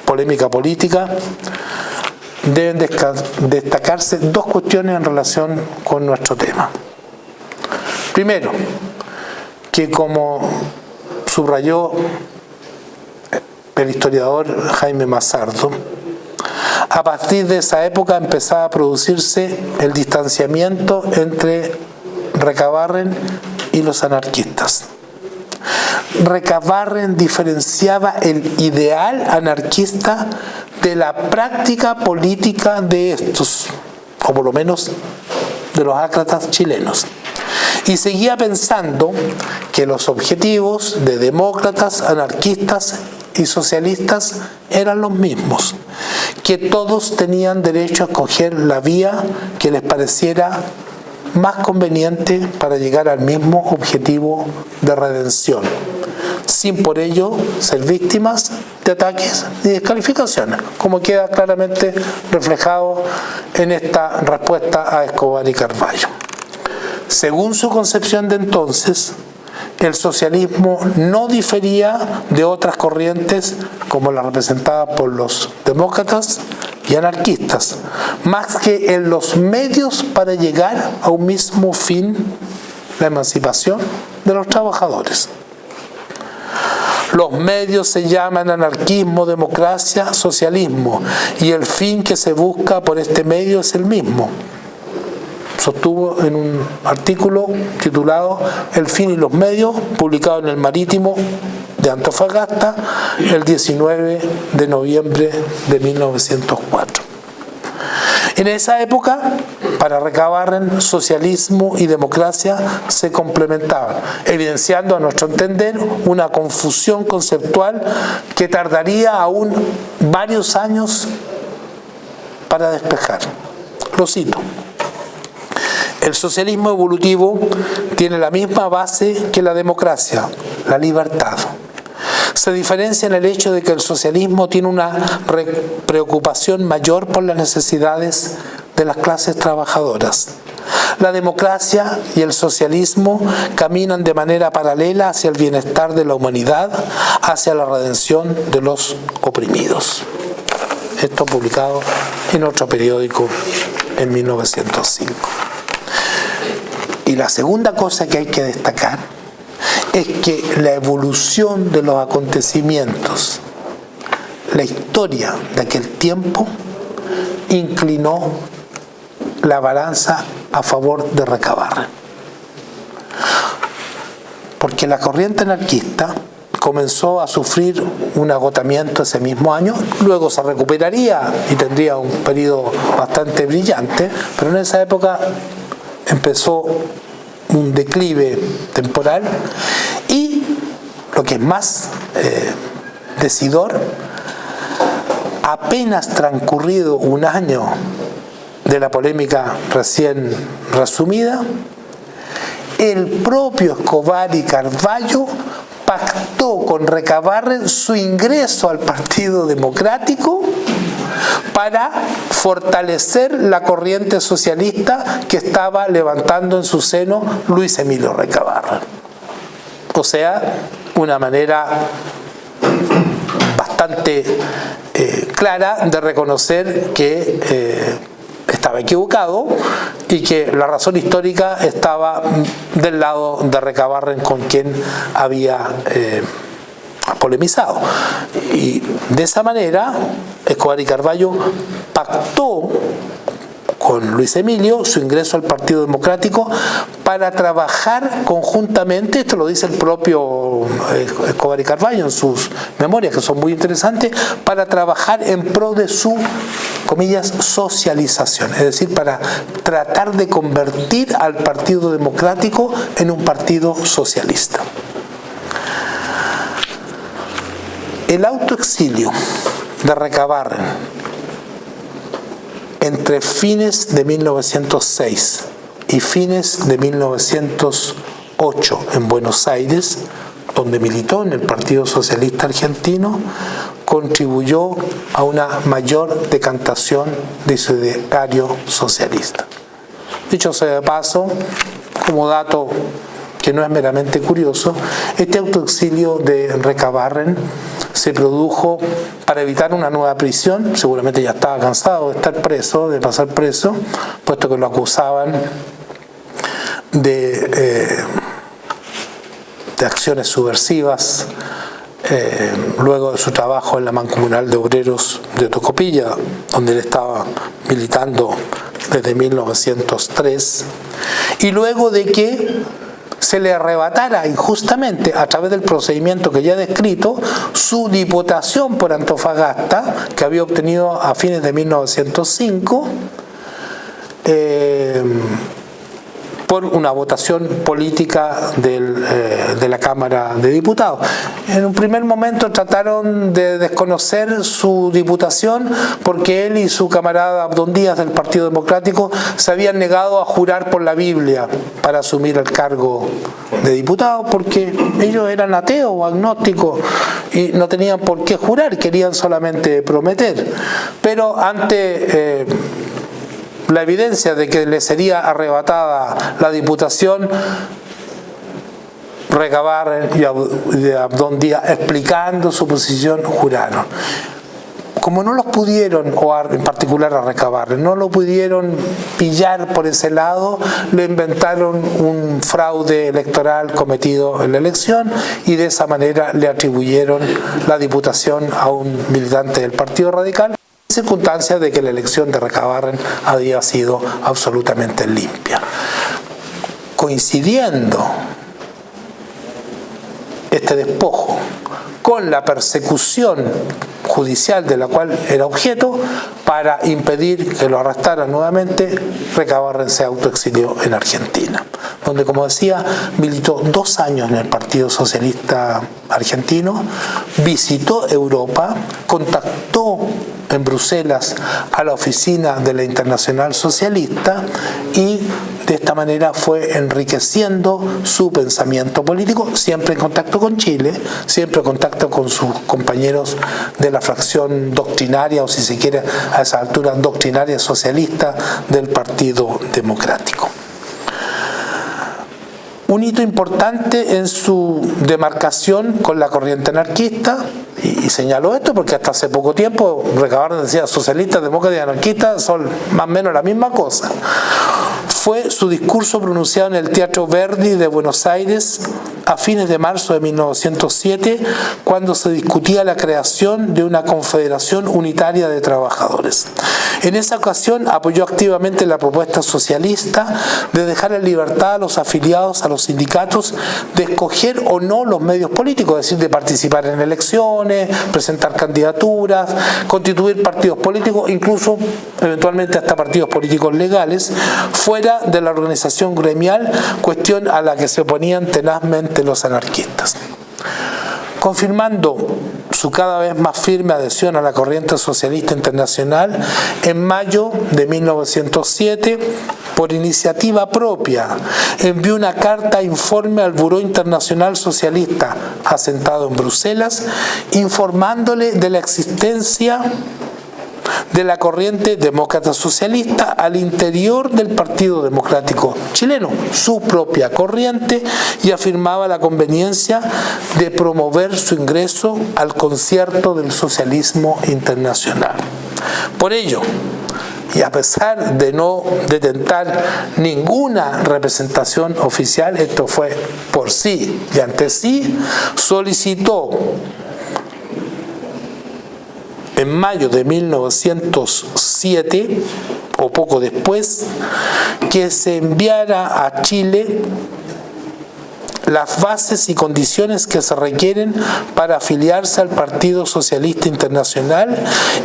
S1: polémica política, deben destacarse dos cuestiones en relación con nuestro tema. Primero, que como subrayó el historiador Jaime Mazardo, a partir de esa época empezaba a producirse el distanciamiento entre Recabarren y los anarquistas. Recabarren diferenciaba el ideal anarquista de la práctica política de estos, o por lo menos de los ácratas chilenos. Y seguía pensando que los objetivos de demócratas, anarquistas y socialistas eran los mismos, que todos tenían derecho a escoger la vía que les pareciera más conveniente para llegar al mismo objetivo de redención, sin por ello ser víctimas de ataques y descalificaciones, como queda claramente reflejado en esta respuesta a Escobar y Carballo. Según su concepción de entonces, el socialismo no difería de otras corrientes como la representada por los demócratas y anarquistas, más que en los medios para llegar a un mismo fin, la emancipación de los trabajadores. Los medios se llaman anarquismo, democracia, socialismo, y el fin que se busca por este medio es el mismo. Sostuvo en un artículo titulado El fin y los medios, publicado en el Marítimo de Antofagasta el 19 de noviembre de 1904. En esa época, para Recabarren, socialismo y democracia se complementaban, evidenciando a nuestro entender una confusión conceptual que tardaría aún varios años para despejar. Lo cito. El socialismo evolutivo tiene la misma base que la democracia, la libertad. Se diferencia en el hecho de que el socialismo tiene una preocupación mayor por las necesidades de las clases trabajadoras. La democracia y el socialismo caminan de manera paralela hacia el bienestar de la humanidad, hacia la redención de los oprimidos. Esto publicado en otro periódico en 1905. Y la segunda cosa que hay que destacar es que la evolución de los acontecimientos, la historia de aquel tiempo, inclinó la balanza a favor de Recabarren. Porque la corriente anarquista comenzó a sufrir un agotamiento ese mismo año, luego se recuperaría y tendría un periodo bastante brillante, pero en esa época empezó un declive temporal y, lo que es más decidor, apenas transcurrido un año de la polémica recién resumida, el propio Escobar y Carvalho pactó con Recabarren su ingreso al Partido Democrático para fortalecer la corriente socialista que estaba levantando en su seno Luis Emilio Recabarren. O sea, una manera bastante clara de reconocer que estaba equivocado y que la razón histórica estaba del lado de Recabarren, con quien había polemizado. Y de esa manera Escobar y Carvalho pactó con Luis Emilio su ingreso al Partido Democrático para trabajar conjuntamente, esto lo dice el propio Escobar y Carvalho en sus memorias, que son muy interesantes, para trabajar en pro de su, comillas, socialización, es decir, para tratar de convertir al Partido Democrático en un partido socialista. El autoexilio de Recabarren entre fines de 1906 y fines de 1908 en Buenos Aires, donde militó en el Partido Socialista Argentino, contribuyó a una mayor decantación de su ideario socialista. Dicho sea de paso, como dato que no es meramente curioso, este autoexilio de Recabarren se produjo para evitar una nueva prisión. Seguramente ya estaba cansado de estar preso, de pasar preso, puesto que lo acusaban de acciones subversivas, luego de su trabajo en la Mancomunal de Obreros de Tocopilla, donde él estaba militando desde 1903, y luego de que se le arrebatara injustamente, a través del procedimiento que ya he descrito, su diputación por Antofagasta, que había obtenido a fines de 1905, por una votación política de la Cámara de Diputados. En un primer momento trataron de desconocer su diputación porque él y su camarada Abdón Díaz del Partido Democrático se habían negado a jurar por la Biblia para asumir el cargo de diputado, porque ellos eran ateos o agnósticos y no tenían por qué jurar, querían solamente prometer. Pero ante la evidencia de que le sería arrebatada la diputación, Recabarren y Abdón Díaz, explicando su posición, juraron. Como no los pudieron, o en particular a Recabarren, no lo pudieron pillar por ese lado, le inventaron un fraude electoral cometido en la elección y de esa manera le atribuyeron la diputación a un militante del Partido Radical, circunstancia de que la elección de Recabarren había sido absolutamente limpia. Coincidiendo este despojo con la persecución judicial de la cual era objeto, para impedir que lo arrestaran nuevamente, Recabarren se autoexilió en Argentina, donde, como decía, militó 2 años en el Partido Socialista Argentino, visitó Europa, contactó en Bruselas a la oficina de la Internacional Socialista y de esta manera fue enriqueciendo su pensamiento político, siempre en contacto con Chile, siempre en contacto con sus compañeros de la fracción doctrinaria, o si se quiere a esa altura doctrinaria socialista del Partido Democrático. Un hito importante en su demarcación con la corriente anarquista, y señalo esto porque hasta hace poco tiempo Recabarren decía socialistas, demócratas y anarquistas son más o menos la misma cosa, fue su discurso pronunciado en el Teatro Verdi de Buenos Aires a fines de marzo de 1907, cuando se discutía la creación de una confederación unitaria de trabajadores. En esa ocasión apoyó activamente la propuesta socialista de dejar en libertad a los afiliados a los sindicatos de escoger o no los medios políticos, es decir, de participar en elecciones, presentar candidaturas, constituir partidos políticos, incluso eventualmente hasta partidos políticos legales, fuera de la organización gremial, cuestión a la que se oponían tenazmente los anarquistas. Confirmando su cada vez más firme adhesión a la corriente socialista internacional, en mayo de 1907, por iniciativa propia, envió una carta informe al Buró Internacional Socialista, asentado en Bruselas, informándole de la existencia de la corriente demócrata socialista al interior del Partido Democrático Chileno, su propia corriente, y afirmaba la conveniencia de promover su ingreso al concierto del socialismo internacional. Por ello, y a pesar de no detentar ninguna representación oficial, esto fue por sí y ante sí, solicitó en mayo de 1907, o poco después, que se enviara a Chile las bases y condiciones que se requieren para afiliarse al Partido Socialista Internacional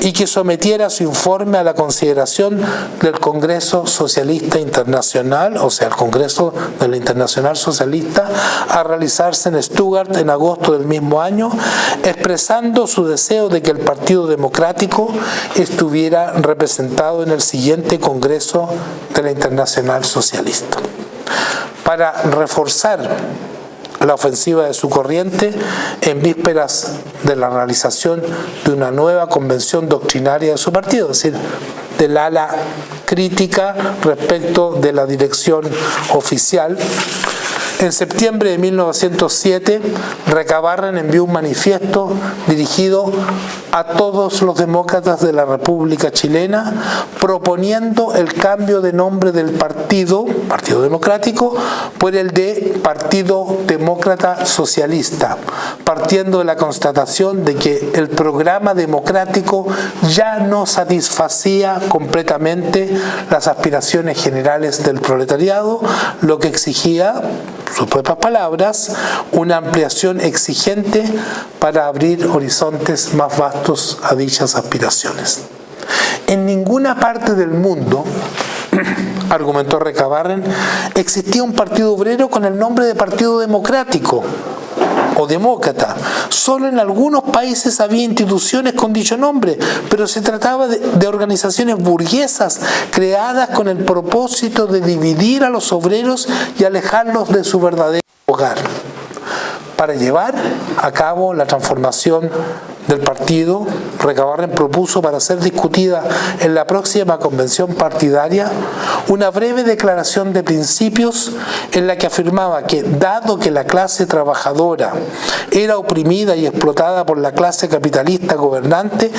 S1: y que sometiera su informe a la consideración del Congreso Socialista Internacional, o sea, el Congreso de la Internacional Socialista, a realizarse en Stuttgart en agosto del mismo año, expresando su deseo de que el Partido Democrático estuviera representado en el siguiente Congreso de la Internacional Socialista. Para reforzar la ofensiva de su corriente, en vísperas de la realización de una nueva convención doctrinaria de su partido, es decir, del ala crítica respecto de la dirección oficial, en septiembre de 1907, Recabarren envió un manifiesto dirigido a todos los demócratas de la República Chilena, proponiendo el cambio de nombre del Partido Democrático, por el de Partido Demócrata Socialista, partiendo de la constatación de que el programa democrático ya no satisfacía completamente las aspiraciones generales del proletariado, lo que exigía, sus propias palabras, una ampliación exigente para abrir horizontes más vastos a dichas aspiraciones. En ninguna parte del mundo, argumentó Recabarren, existía un partido obrero con el nombre de Partido Democrático o demócrata. Solo en algunos países había instituciones con dicho nombre, pero se trataba de organizaciones burguesas creadas con el propósito de dividir a los obreros y alejarlos de su verdadero hogar. Para llevar a cabo la transformación del partido, Recabarren propuso, para ser discutida en la próxima convención partidaria, una breve declaración de principios en la que afirmaba que, dado que la clase trabajadora era oprimida y explotada por la clase capitalista gobernante,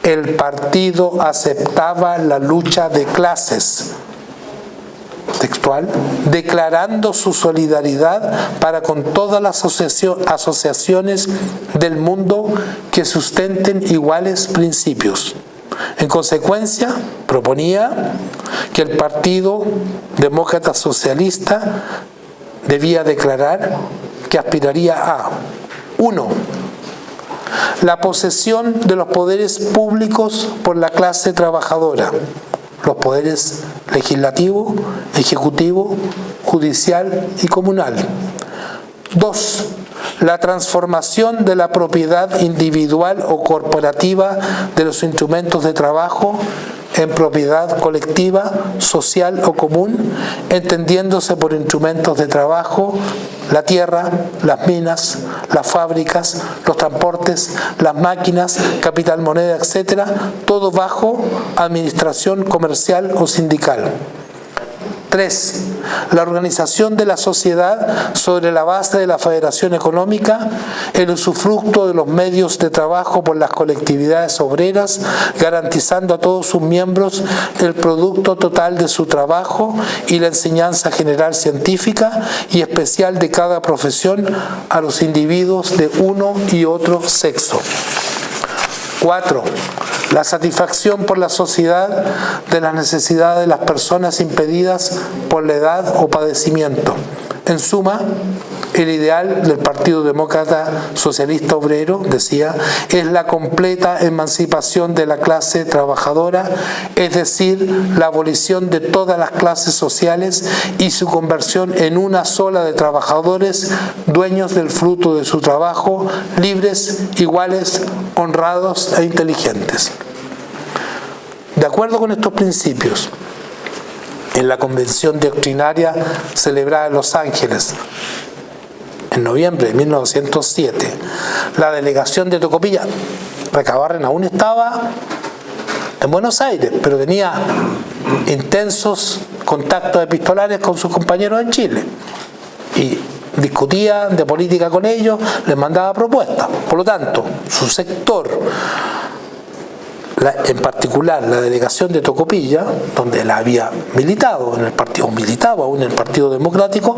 S1: el partido aceptaba la lucha de clases, textual, declarando su solidaridad para con todas las asociaciones del mundo que sustenten iguales principios. En consecuencia, proponía que el Partido Demócrata Socialista debía declarar que aspiraría a 1. La posesión de los poderes públicos por la clase trabajadora, los poderes legislativo, ejecutivo, judicial y comunal. 2. La transformación de la propiedad individual o corporativa de los instrumentos de trabajo en propiedad colectiva, social o común, entendiéndose por instrumentos de trabajo la tierra, las minas, las fábricas, los transportes, las máquinas, capital, moneda, etc., todo bajo administración comercial o sindical. 3. La organización de la sociedad sobre la base de la federación económica, el usufructo de los medios de trabajo por las colectividades obreras, garantizando a todos sus miembros el producto total de su trabajo y la enseñanza general científica y especial de cada profesión a los individuos de uno y otro sexo. 4. La satisfacción por la sociedad de las necesidades de las personas impedidas por la edad o padecimiento. En suma, el ideal del Partido Demócrata Socialista Obrero, decía, es la completa emancipación de la clase trabajadora, es decir, la abolición de todas las clases sociales y su conversión en una sola de trabajadores, dueños del fruto de su trabajo, libres, iguales, honrados e inteligentes. De acuerdo con estos principios, en la convención doctrinaria celebrada en Los Ángeles, en noviembre de 1907, la delegación de Tocopilla, Recabarren aún estaba en Buenos Aires, pero tenía intensos contactos epistolares con sus compañeros en Chile y discutía de política con ellos, les mandaba propuestas. Por lo tanto, su sector, en particular la delegación de Tocopilla, donde él había militado en el partido, militaba aún en el Partido Democrático,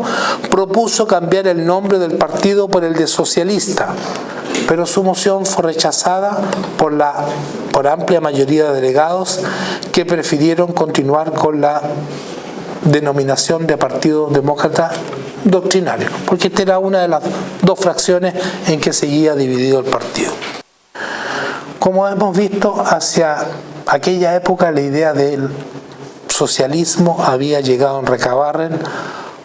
S1: propuso cambiar el nombre del partido por el de socialista, pero su moción fue rechazada por amplia mayoría de delegados que prefirieron continuar con la denominación de Partido Demócrata Doctrinario, porque esta era una de las dos fracciones en que seguía dividido el partido. Como hemos visto, hacia aquella época la idea del socialismo había llegado en Recabarren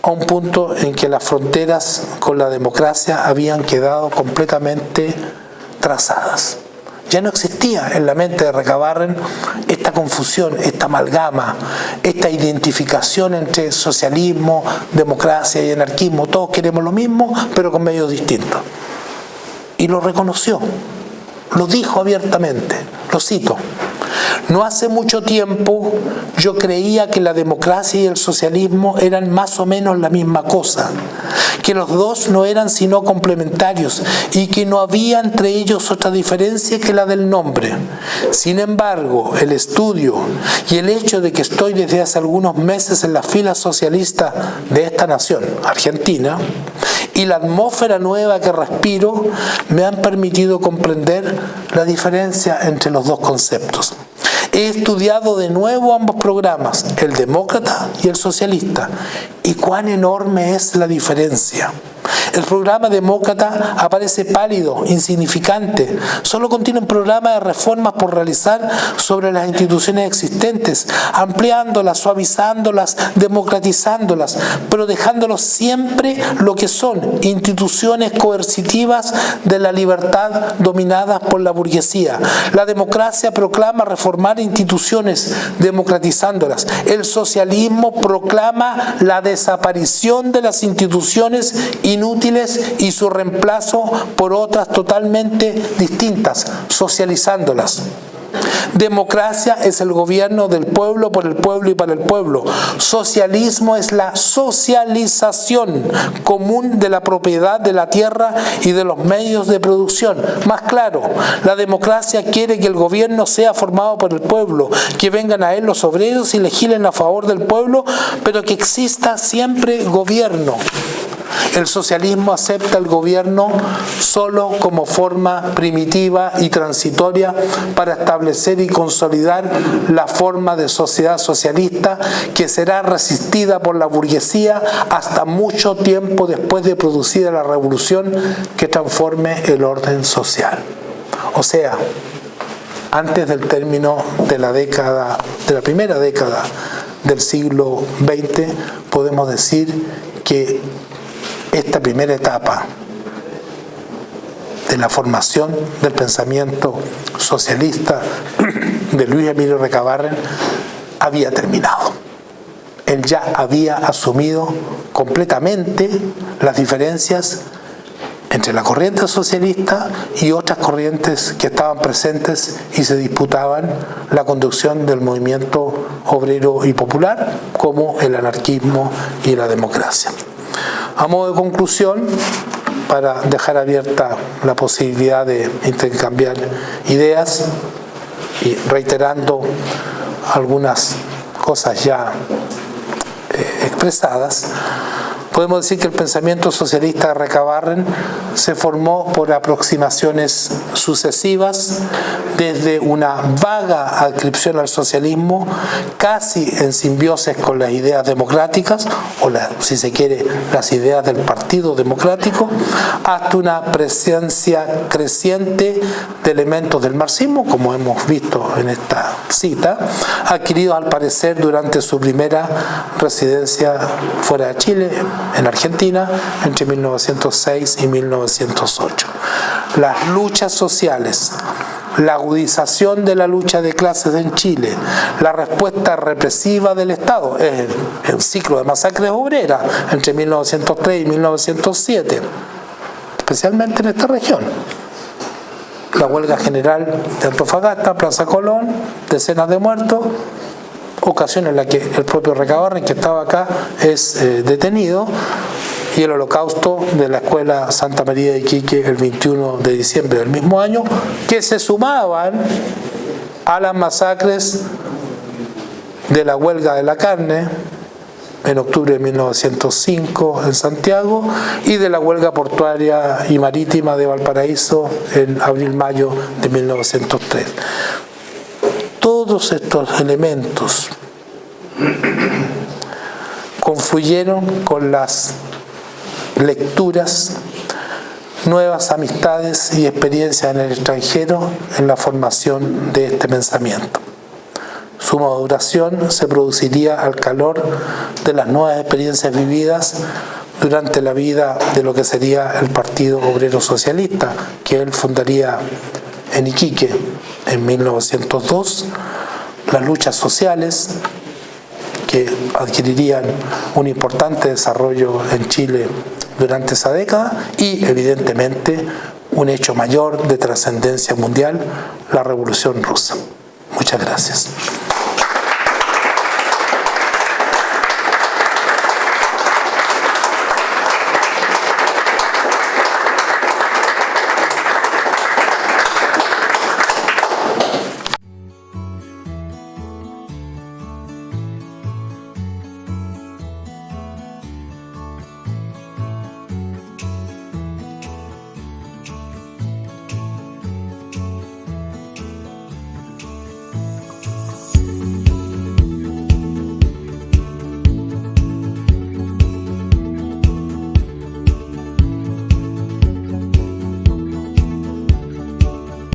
S1: a un punto en que las fronteras con la democracia habían quedado completamente trazadas. Ya no existía en la mente de Recabarren esta confusión, esta amalgama, esta identificación entre socialismo, democracia y anarquismo. Todos queremos lo mismo, pero con medios distintos. Y lo reconoció. Lo dijo abiertamente, lo cito: no hace mucho tiempo yo creía que la democracia y el socialismo eran más o menos la misma cosa, que los dos no eran sino complementarios y que no había entre ellos otra diferencia que la del nombre. Sin embargo, el estudio y el hecho de que estoy desde hace algunos meses en la fila socialista de esta nación, Argentina, y la atmósfera nueva que respiro me han permitido comprender la diferencia entre los dos conceptos. He estudiado de nuevo ambos programas, el demócrata y el socialista, y cuán enorme es la diferencia. El programa demócrata aparece pálido, insignificante, solo contiene un programa de reformas por realizar sobre las instituciones existentes, ampliándolas, suavizándolas, democratizándolas, pero dejándolos siempre lo que son, instituciones coercitivas de la libertad dominadas por la burguesía. La democracia proclama reformar instituciones, democratizándolas. El socialismo proclama la desaparición de las instituciones inútiles y su reemplazo por otras totalmente distintas, socializándolas. Democracia es el gobierno del pueblo, por el pueblo y para el pueblo. Socialismo es la socialización común de la propiedad de la tierra y de los medios de producción. Más claro, la democracia quiere que el gobierno sea formado por el pueblo, que vengan a él los obreros y legislen a favor del pueblo, pero que exista siempre gobierno. El socialismo acepta el gobierno solo como forma primitiva y transitoria para establecer y consolidar la forma de sociedad socialista que será resistida por la burguesía hasta mucho tiempo después de producida la revolución que transforme el orden social. O sea, antes del término de la primera década del siglo XX, podemos decir que esta primera etapa de la formación del pensamiento socialista de Luis Emilio Recabarren había terminado. Él ya había asumido completamente las diferencias entre la corriente socialista y otras corrientes que estaban presentes y se disputaban la conducción del movimiento obrero y popular, como el anarquismo y la democracia. A modo de conclusión, para dejar abierta la posibilidad de intercambiar ideas y reiterando algunas cosas ya expresadas, podemos decir que el pensamiento socialista de Recabarren se formó por aproximaciones sucesivas, desde una vaga adscripción al socialismo, casi en simbiosis con las ideas democráticas, o si se quiere, las ideas del Partido Democrático, hasta una presencia creciente de elementos del marxismo, como hemos visto en esta cita, adquiridos al parecer durante su primera residencia fuera de Chile, en Argentina, entre 1906 y 1908. Las luchas sociales, la agudización de la lucha de clases en Chile, la respuesta represiva del Estado, es el ciclo de masacres obreras entre 1903 y 1907, especialmente en esta región. La huelga general de Antofagasta, Plaza Colón, decenas de muertos, ocasión en la que el propio Recabarren, que estaba acá, es detenido, y el holocausto de la Escuela Santa María de Iquique el 21 de diciembre del mismo año, que se sumaban a las masacres de la huelga de la carne en octubre de 1905 en Santiago y de la huelga portuaria y marítima de Valparaíso en abril-mayo de 1903. Todos estos elementos confluyeron con las lecturas, nuevas amistades y experiencias en el extranjero en la formación de este pensamiento. Su maduración se produciría al calor de las nuevas experiencias vividas durante la vida de lo que sería el Partido Obrero Socialista, que él fundaría en Iquique en 1902, las luchas sociales que adquirirían un importante desarrollo en Chile durante esa década y, evidentemente, un hecho mayor de trascendencia mundial, la Revolución Rusa. Muchas gracias.